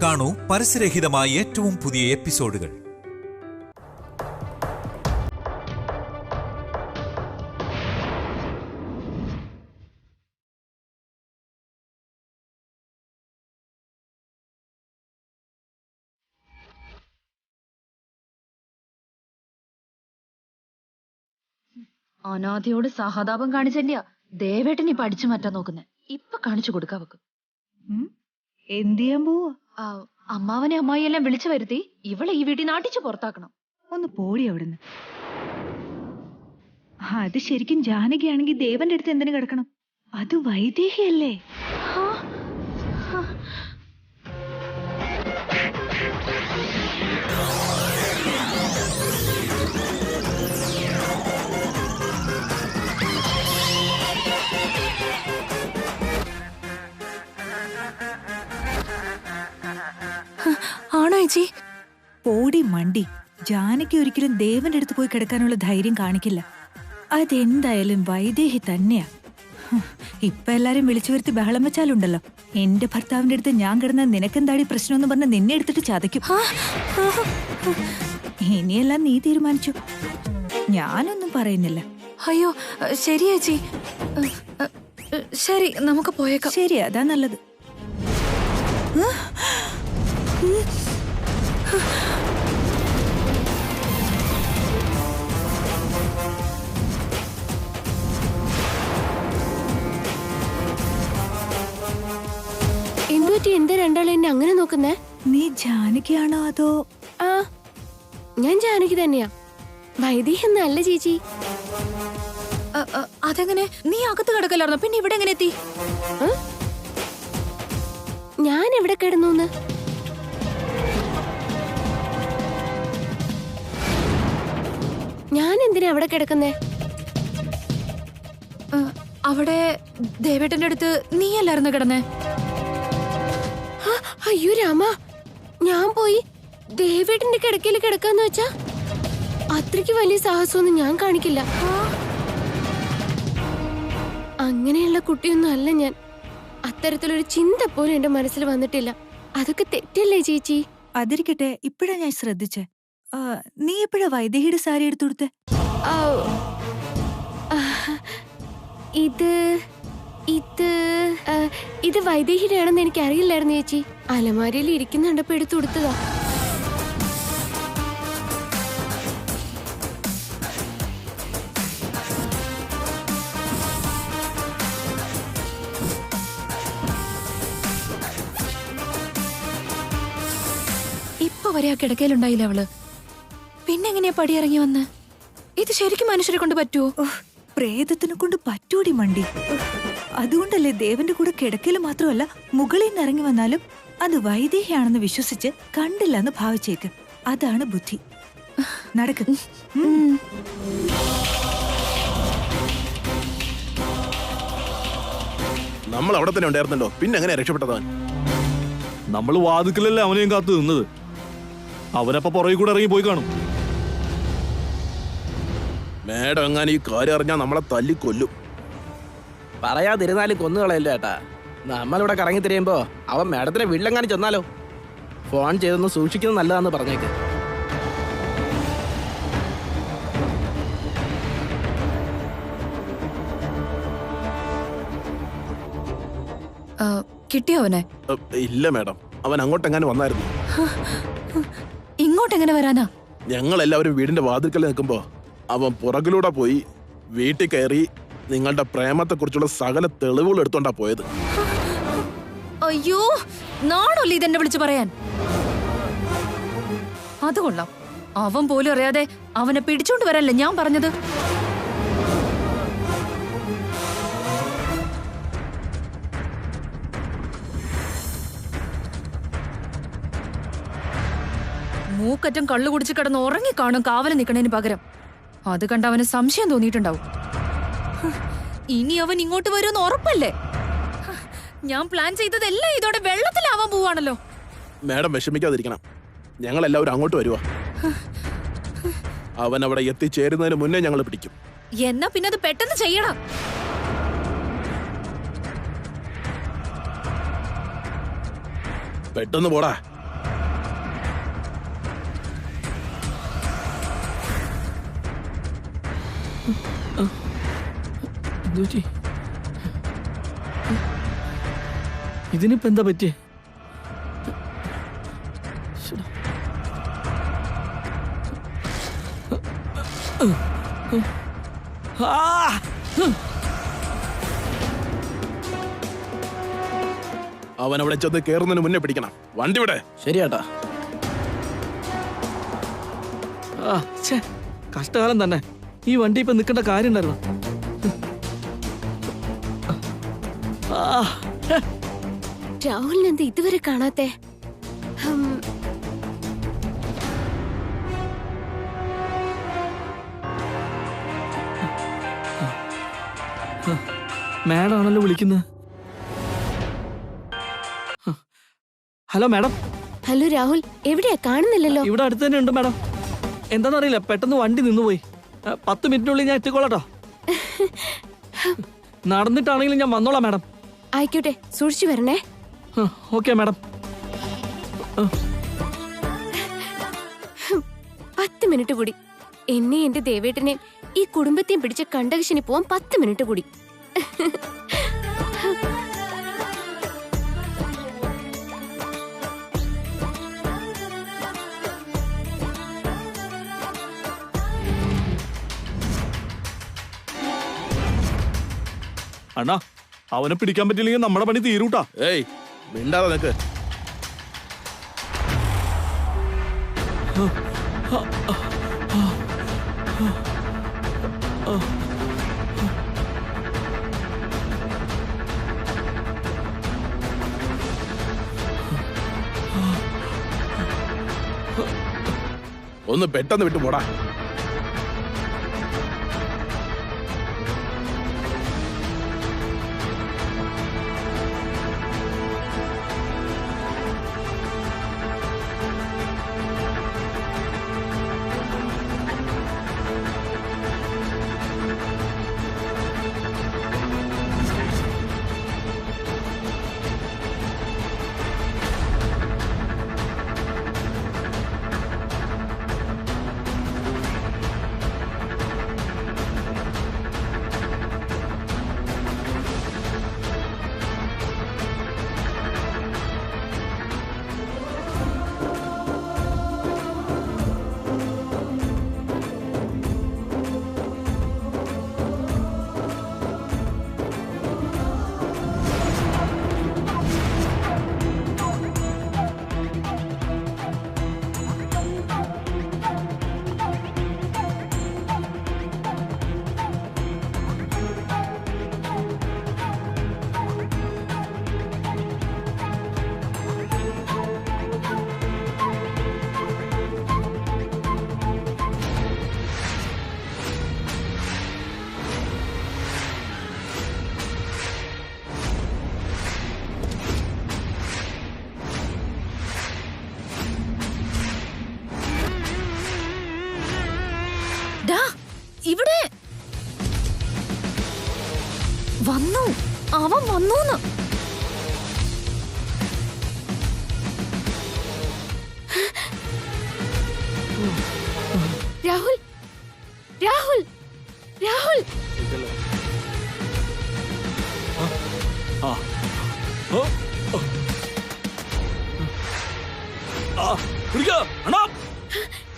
കാണൂ പരസ്യരഹിതമായ ഏറ്റവും പുതിയ എപ്പിസോഡുകൾ. അനാഥയോട് സഹതാപം കാണിച്ചല്ല ദേവേട്ടൻ ഇപ്പൊ അടിച്ചു മാറ്റാൻ നോക്കുന്നെ. ഇപ്പൊ കാണിച്ചു കൊടുക്കാ വെക്കും. എന്ത് ചെയ്യാൻ പോവാ? അമ്മാവനെ അമ്മായിയെല്ലാം വിളിച്ചു വരുത്തി ഇവളെ ഈ വീട്ടിൽ നാട്ടിച്ചു പുറത്താക്കണം. ഒന്ന് പോടി അവിടുന്ന്. അത് ശരിക്കും ജാനകിയാണെങ്കിൽ ദേവന്റെ അടുത്ത് എന്തിനു കിടക്കണം? അത് വൈദേഹിയല്ലേ? ആണോ ചേച്ചി? പോടി മണ്ടി. ജാനകി ഒരിക്കലും ദേവന്റെ അടുത്ത് പോയി കിടക്കാനുള്ള ധൈര്യം കാണിക്കില്ല. അതെന്തായാലും വൈദേഹി തന്നെയാ. ഇപ്പൊ എല്ലാരും വിളിച്ചു വരുത്തി ബഹളം വെച്ചാലുണ്ടല്ലോ, എന്റെ ഭർത്താവിന്റെ അടുത്ത് ഞാൻ കിടന്ന നിനക്കെന്താടി പ്രശ്നമെന്ന് പറഞ്ഞ് നിന്നെ എടുത്തിട്ട് ചതയ്ക്കും. ഇനിയെല്ലാം നീ തീരുമാനിച്ചു, ഞാനൊന്നും പറയുന്നില്ല. അയ്യോ ശരി ചേച്ചി, ശരി നമുക്ക് പോയേക്കാം. ശരി, അതാ നല്ലത്. എന്തുപറ്റി? എന്താ രണ്ടാളും എന്നെ അങ്ങനെ നോക്കുന്നേ? നീ ജാനകിയാണോ അതോ? ആ, ഞാൻ ജാനകി തന്നെയാ. വൈദേഹി എന്നല്ല ചേച്ചി. അതെങ്ങനെ? നീ അകത്ത് കിടക്കലായിരുന്നോ? പിന്നെ ഇവിടെ എങ്ങനെ എത്തി? ഞാൻ എവിടെ കിടന്നു? ഞാൻ എന്തിനാ അവിടെ കിടക്കുന്നേ? അവിടെ ദേവേട്ടന്റെ അടുത്ത് നീയല്ലായിരുന്നു കിടന്നേ? അയ്യോ രാമ, ഞാൻ പോയി ദേവേട്ടന്റെ കിടക്കയിൽ കിടക്കാന്ന് വെച്ചാ അത്രയ്ക്ക് വലിയ സാഹസമൊന്നും ഞാൻ കാണിക്കില്ല. അങ്ങനെയുള്ള കുട്ടിയൊന്നും അല്ല ഞാൻ. അത്തരത്തിലൊരു ചിന്ത പോലും എന്റെ മനസ്സിൽ വന്നിട്ടില്ല. അതൊക്കെ തെറ്റല്ലേ ചേച്ചി? അതിരിക്കട്ടെ, ഇപ്പഴാ ഞാൻ ശ്രദ്ധിച്ചേ. നീ എപ്പോഴാ വൈദേഹിയുടെ സാരി എടുത്തു കൊടുത്തേ? ഇത് ഇത് ഇത് വൈദേഹിയുടെ ആണെന്ന് എനിക്ക് അറിയില്ലായിരുന്നു ചേച്ചി. അലമാരയിൽ ഇരിക്കുന്നുണ്ടപ്പോ എടുത്തു കൊടുത്തതാ. ഇപ്പൊ വരെ ആ കിടക്കയിലുണ്ടായില്ല അവള്. പിന്നെങ്ങനെയാ പടിയിറങ്ങി വന്ന്? ഇത് ശരിക്കും മനുഷ്യരെ കൊണ്ട് പറ്റുമോ? പ്രേതത്തിനെ കൊണ്ട് പറ്റൂടി മണ്ടി. അതുകൊണ്ടല്ലേ ദേവന്റെ കൂടെ കിടക്കല് മാത്രമല്ല, മുകളിൽ നിന്ന് ഇറങ്ങി വന്നാലും അത് വൈദേഹിയാണെന്ന് വിശ്വസിച്ച് കണ്ടില്ലെന്ന് ഭാവിച്ചേക്ക്. അതാണ് ബുദ്ധി. നടക്ക്. നമ്മൾ അവിടെ തന്നെ ഉണ്ടായിരുന്നല്ലോ, പിന്നെ എങ്ങനെ രക്ഷപ്പെട്ടതാൻ? നമ്മൾ വാതുക്കലല്ലേ അവനെയും കാത്തു നിന്നത്. അവനപ്പ പുറകെ കൂടെ ഇറങ്ങി പോയി കാണും. മേഡം എങ്ങാനും ഈ കാര്യം അറിഞ്ഞാൽ നമ്മളെ തല്ലിക്കൊല്ലും. പറയാതിരുന്നാലും കൊന്നുകളയല്ലോ ഏട്ടാ. നമ്മളിവിടെ കറങ്ങി തിരിയുമ്പോ അവൻ മേഡത്തിനെ വീട്ടിലെങ്ങാനും ചെന്നാലോ? ഫോൺ ചെയ്തൊന്ന് സൂക്ഷിക്കുന്നത് നല്ലതാന്ന് പറഞ്ഞേക്ക്. കിട്ടിയോ അവനെ? ഇല്ല മേഡം, അവൻ അങ്ങോട്ടെങ്ങാനും വന്നായിരുന്നു. ഇങ്ങോട്ടെങ്ങനെ വരാനാ? ഞങ്ങളെല്ലാവരും വീടിന്റെ വാതിൽക്കൽ നിൽക്കുമ്പോ അവൻ പുറകിലൂടെ പോയി വീട്ടിൽ കയറി നിങ്ങളുടെ പ്രേമത്തെക്കുറിച്ചുള്ള സകല തെളിവുകൾ എടുത്തോണ്ടാ പോയത്. അയ്യോ, നാണല്ലേ ഇതെന്നെ വിളിച്ചു പറയാൻ? അതുകൊള്ളാം. അവൻ പോലും അറിയാതെ അവനെ പിടിച്ചോണ്ട് വരാനല്ലേ ഞാൻ പറഞ്ഞത്. മൂക്കറ്റം കള്ളു കുടിച്ച് കിടന്ന് ഉറങ്ങിക്കാണും കാവല് നിൽക്കണതിന് പകരം. അത് കണ്ട് അവന് സംശയം തോന്നിയിട്ടുണ്ടാവും. ഇനി അവൻ ഇങ്ങോട്ട് വരുമെന്ന് ഉറപ്പല്ലേ? ഞാൻ പ്ലാൻ ചെയ്തതെല്ലാം ഇതോടെ വെള്ളത്തിലാവാൻ പോവാണല്ലോ. മേഡം വിഷമിക്കാതിരിക്കണം, ഞങ്ങൾ എല്ലാവരും അങ്ങോട്ട് വരുവാ. അവൻ അവിടെ എത്തിച്ചേരുന്നതിന് മുന്നേ ഞങ്ങൾ പിടിക്കും. എന്നാ പിന്നെ അത് പെട്ടെന്ന് ചെയ്യണം. പെട്ടെന്ന് പോടാ. ഇതിനിപ്പോ എന്താ പറ്റിയേ? അവൻ അവിടെ ചെന്ന് കേറുന്നതിന് മുന്നേ പിടിക്കണം. വണ്ടി വിടെ. ശരിയേട്ടാ. കഷ്ടകാലം തന്നെ. ഈ വണ്ടി ഇപ്പൊ നിൽക്കേണ്ട കാര്യം ഉണ്ടായിരുന്നു. രാഹുലിനെ എന്താ ഇതുവരെ കാണാത്തെ? മാഡം ആണല്ലോ വിളിക്കുന്നത്. Hello madam. ഹലോ രാഹുൽ, എവിടെയാ? കാണുന്നില്ലല്ലോ. ഇവിടെ അടുത്ത് തന്നെ ഉണ്ട് മാഡം. എന്താണെന്നറിയില്ല, പെട്ടെന്ന് വണ്ടി നിന്നുപോയി. 10 മിനിറ്റിനുള്ളിൽ ഞാൻ എത്തിക്കോളാട്ടോ. നടന്നിട്ടാണെങ്കിലും ഞാൻ വന്നോളാം മാഡം. ആയിക്കോട്ടെ, സൂക്ഷിച്ചു വരണേ. Okay madam. 10 മിനിറ്റ് കൂടി. എന്നെ എന്റെ ദേവേട്ടനെ ഈ കുടുംബത്തെയും പിടിച്ച കണ്ടകശനി പോവാൻ 10 മിനിറ്റ് കൂടി. അണ്ണാ, അവനെ പിടിക്കാൻ പറ്റില്ലെങ്കിൽ നമ്മുടെ പണി തീരൂട്ടാ. ഏയ് മിണ്ടാതെ നിക്ക്. ഒന്ന് പെട്ടെന്ന് വിട്ടു പോടാ. ഇവിടെ വന്നു, അവൻ വന്നൂന്ന്. രാഹുൽ, രാഹുൽ, രാഹുൽ.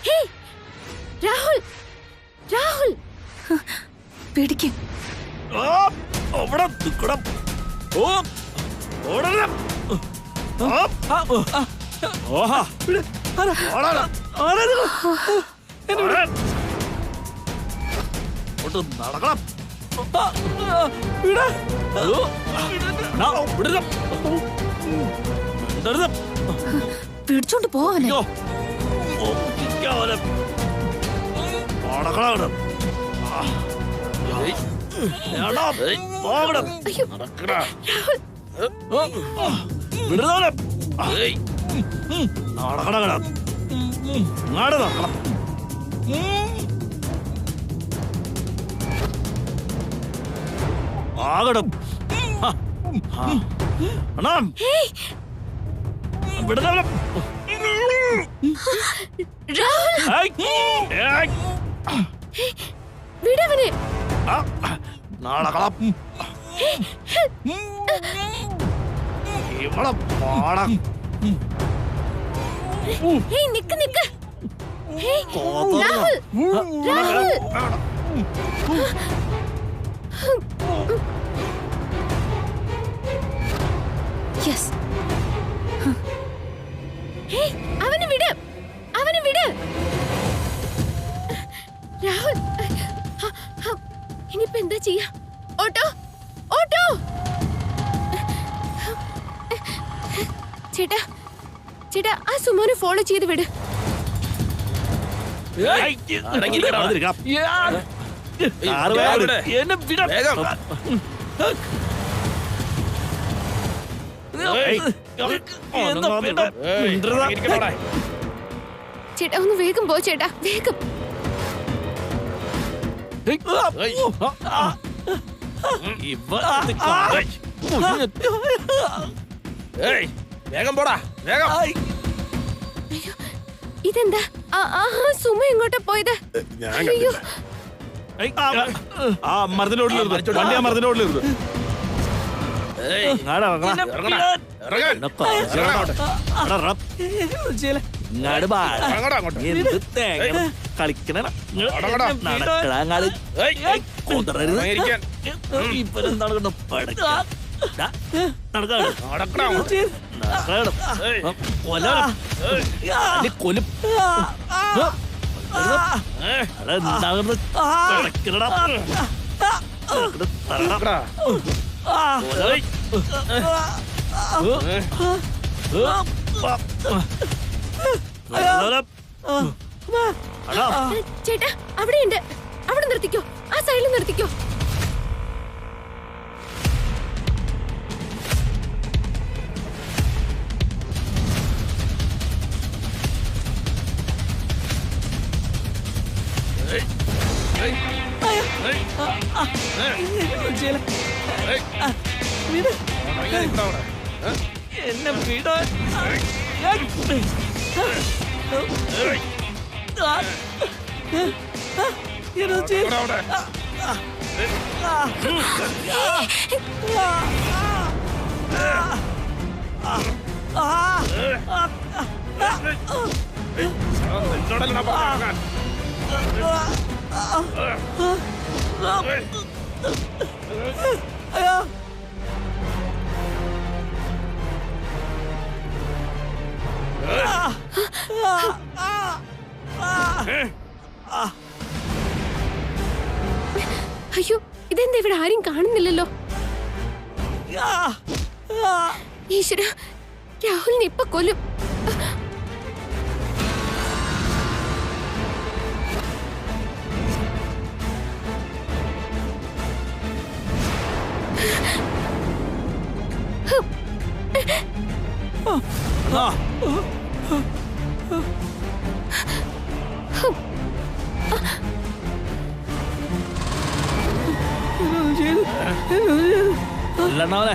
ഹേയ് രാഹുൽ, രാഹുൽ. പിടിക്കും. പിടിച്ചോണ്ട് പോവാനെ. വിടുന്നവനെ. രാഹുൽ വിടവനെ. നാളെ കള ഇവിടെ പാടാം. ഹേയ് നിക്ക് നിക്ക്. Hey Rahul Rahul. Yes. Hey അവനെ വിട്, അവനെ വിട്. രാഹുൽ ഇനിയിപ്പോ എന്താ ചെയ്യാ? Auto auto. ചേട്ടാ ചേട്ടാ ആ സുമോനെ ഫോളോ ചെയ്ത് വിട്. എന്നെ വിടാ. ചേട്ടാ ഒന്ന് വേഗം പോ ചേട്ടാ, വേഗം. വേഗം പോടാ വേഗം. അയ്യോ ഇതെന്താ? സുമ എങ്ങോട്ടാ പോയത്? ഞാൻ അയ്യോ ആ മരത്തിലോട്ടിലിരുന്നു. വണ്ടി ആ മരത്തിലോട്ടിലിരുന്നു. ചേട്ടാ അവിടെയുണ്ട്, അവിടെ നിർത്തിക്കോ, ആ സൈഡിൽ നിർത്തിക്കോ. എന്നെ വിടോ. അയ്യോ ഇതെന്താ ഇവിടെ ആരും കാണുന്നില്ലല്ലോ. ഈശ്വര, രാഹുലിനെ ഇപ്പൊ കൊല്ലും. അല്ലണ്ണാവനെ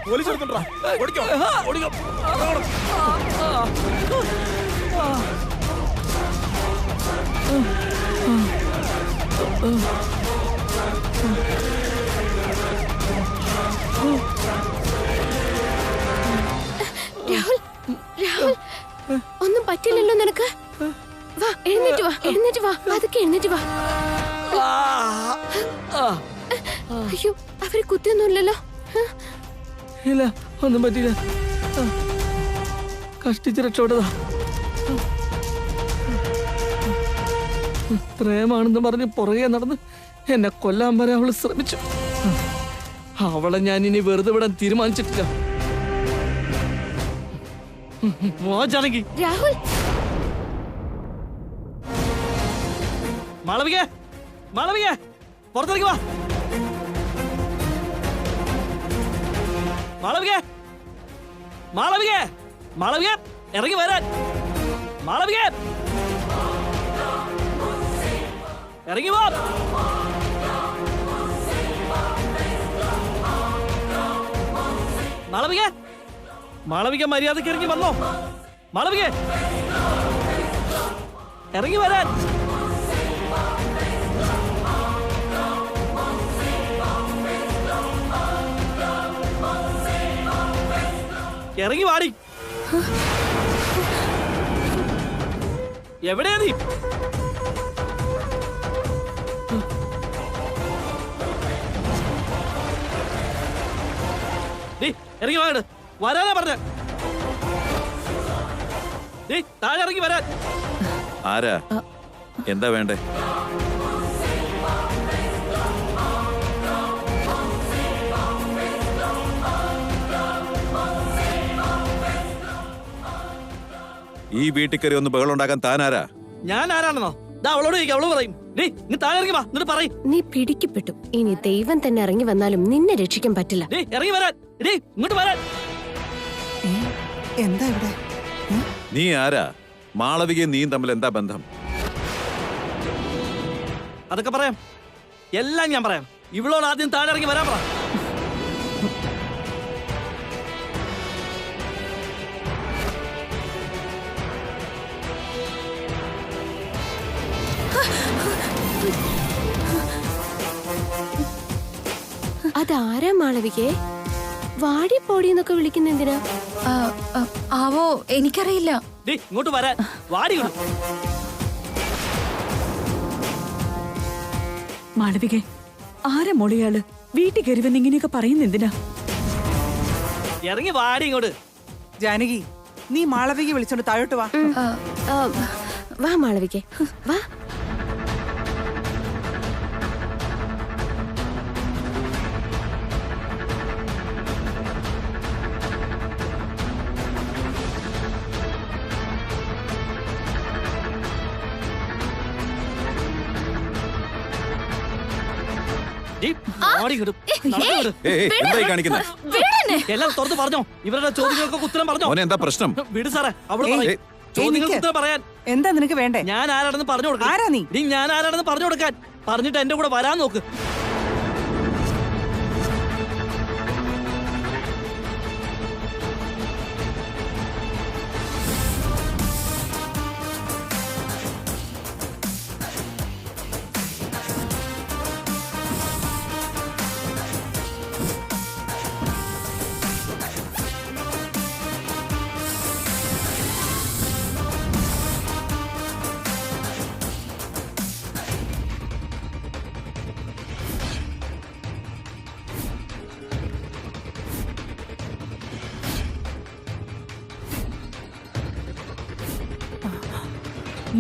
പോലീസ് എടുത്തോണ്ടാ. ഓടിക്കോ ഓടിക്കോ. രാഹുൽ രാഹുൽ ഒന്നും പറ്റില്ലല്ലോ നിനക്ക്? വാ എഴുന്നേറ്റ് വാ, എഴുന്നേറ്റ് വാ, അതൊക്കെ എഴുന്നേറ്റ് വാ. അയ്യോ അവര് കുത്തിയൊന്നുമില്ലല്ലോ. ഇല്ല, ഒന്നും പറ്റില്ല. കഷ്ടിച്ച് രക്ഷപ്പെട്ടതാ. പ്രേമാണെന്ന് പറഞ്ഞ് പുറകെ നടന്ന് എന്നെ കൊല്ലാൻ വരെ അവള് ശ്രമിച്ചു. അവളെ ഞാൻ ഇനി വെറുതെ വിടാൻ തീരുമാനിച്ചിട്ടില്ല. ജാനകി, രാഹുൽ മാളവിക, മാളവിക പുറത്തേക്ക് വാ. മാളവിക, മാളവിക, മാളവിക ഇറങ്ങി വരാൻ. മാളവിക ഇറങ്ങി വാ. മാളവിക മാളവിക മര്യാദക്ക് ഇറങ്ങി വന്നോ. മാളവിക ഇറങ്ങി വരാൻ. ഇറങ്ങി വാടി. എവിടെയാ നീ? ഇറങ്ങി വാട്. വരാനാ പറഞ്ഞ. താഴെ ഇറങ്ങി വരാൻ. ആരാ? എന്താ വേണ്ടേ? ഈ വീട്ടിൽ കയറി ഒന്ന് ബഹളുണ്ടാക്കാൻ താനാരാ? ഞാൻ ആരാണെന്നോ? അവളോട് ചോദിക്കാം, അവള് പറയും. നീ താഴെ ഇറങ്ങി വാ, എന്നിട്ട് പറയും. നീ പിടിക്കപ്പെട്ടു. ഇനി ദൈവം തന്നെ ഇറങ്ങി വന്നാലും നിന്നെ രക്ഷിക്കാൻ പറ്റില്ല. ഇറങ്ങി വരാൻ. ഇങ്ങോട്ട് വരാൻ. എന്താ ഇവിടെ? നീ ആരാ? മാളവികയും നീയും തമ്മിൽ എന്താ ബന്ധം? അതൊക്കെ പറയാം, എല്ലാം ഞാൻ പറയാം. ഇവളോട് ആദ്യം താഴെ ഇറങ്ങി വരാൻ പറ. അതാരാ മാളവികേ? വാടി പോടി എന്നൊക്കെ വിളിക്കുന്ന എന്തിനാ? ആവോ, എനിക്കറിയില്ല. ഇങ്ങോട്ട് വരാൻ. വാടി. മാളവികെ, ആരാ മോളിയാള്? വീട്ടിൽ കയറി വന്ന് ഇങ്ങനെയൊക്കെ പറയുന്ന എന്തിനാ? ഇറങ്ങി വാടി ഇങ്ങോട്ട്. ജാനകി, നീ മാളവികയെ വിളിച്ചോണ്ട് താഴോട്ട് വാ. വാ മാളവികേ, വാ. എല്ലാം തുറന്ന് പറഞ്ഞോ. ഇവരുടെ ചോദ്യങ്ങൾക്കൊക്കെ ഉത്തരം പറഞ്ഞോ. എന്താ പ്രശ്നം? വിട് സാറേ, അവള് പറയും. ചോദ്യങ്ങൾക്ക് ഉത്തരം പറയാൻ. എന്താ നിനക്ക് വേണ്ടേ? ഞാൻ ആരാണെന്ന് പറഞ്ഞു കൊടുക്കാൻ. ആരാ നീ? ഞാൻ ആരാണെന്ന് പറഞ്ഞു കൊടുക്കാൻ. പറഞ്ഞിട്ട് എന്റെ കൂടെ വരാൻ നോക്ക്.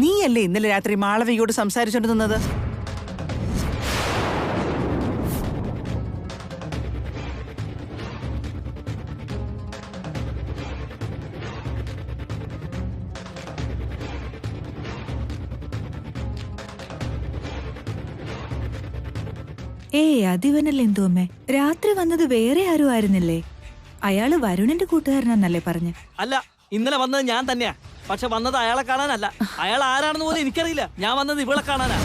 നീയല്ലേ ഇന്നലെ രാത്രി മാളവികയോട് സംസാരിച്ചോണ്ട് നിന്നത്? അതിവനല്ലേ എന്തോമ്മേ? രാത്രി വന്നത് വേറെ ആരും ആയിരുന്നില്ലേ? അയാള് വരുണിന്റെ കൂട്ടുകാരനാന്നല്ലേ പറഞ്ഞ? അല്ല, ഇന്നലെ വന്നത് ഞാൻ തന്നെയാ. പക്ഷെ വന്നത് അയാളെ കാണാനല്ല. അയാൾ ആരാണെന്ന് പോലും എനിക്കറിയില്ല. ഞാൻ വന്നത് ഇവളെ കാണാനാ.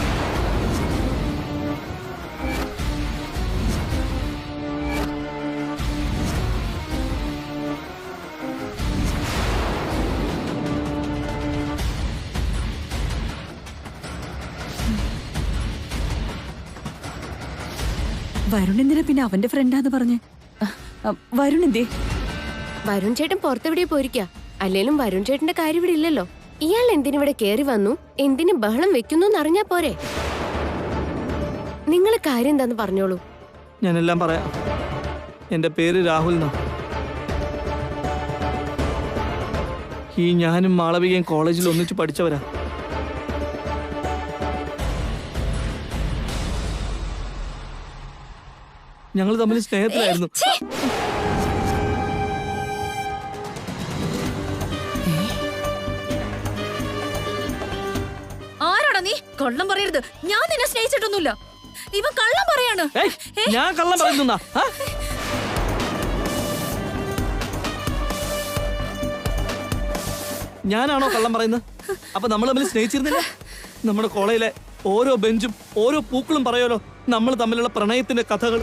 വരുണെന്തിനാ പിന്നെ അവന്റെ ഫ്രണ്ടാന്ന് പറഞ്ഞ്? വരുണെന്തേ? വരുൺ ചേട്ടൻ പുറത്തെവിടെ പോയിരിക്കാ. അല്ലേലും വരുൺ ചേട്ടന്റെ കാര്യം ഇവിടെ ഇല്ലല്ലോ. ഇയാൾ എന്തിനിവിടെ കേറി വന്നു, എന്തിന് ബഹളം വെക്കുന്നു എന്നറിഞ്ഞാ പോരെ? നിങ്ങള് കാര്യം എന്താന്ന് പറഞ്ഞോളൂ. ഞാനെല്ലാം പറയാം. എന്റെ പേര് രാഹുൽ എന്നാ. ഈ ഞാനും മാളവികയും കോളേജിൽ ഒന്നിച്ച് പഠിച്ചവരാ. ഞങ്ങൾ തമ്മിൽ സ്നേഹത്തിലായിരുന്നു. ആരാടാ നീ? കള്ളം പറയരുത്. ഞാൻ നിന്നെ സ്നേഹിച്ചിട്ടൊന്നുമില്ല. ഇവൻ കള്ളം പറയാണ്. ഞാൻ കള്ളം പറയുന്ന ഞാനാണോ കള്ളം പറയുന്നത്? അപ്പൊ നമ്മൾ തമ്മിൽ സ്നേഹിച്ചിരുന്നില്ല? നമ്മുടെ കോളേജിലെ ഓരോ ബെഞ്ചും ഓരോ പൂക്കളും പറയുമല്ലോ നമ്മൾ തമ്മിലുള്ള പ്രണയത്തിന്റെ കഥകൾ.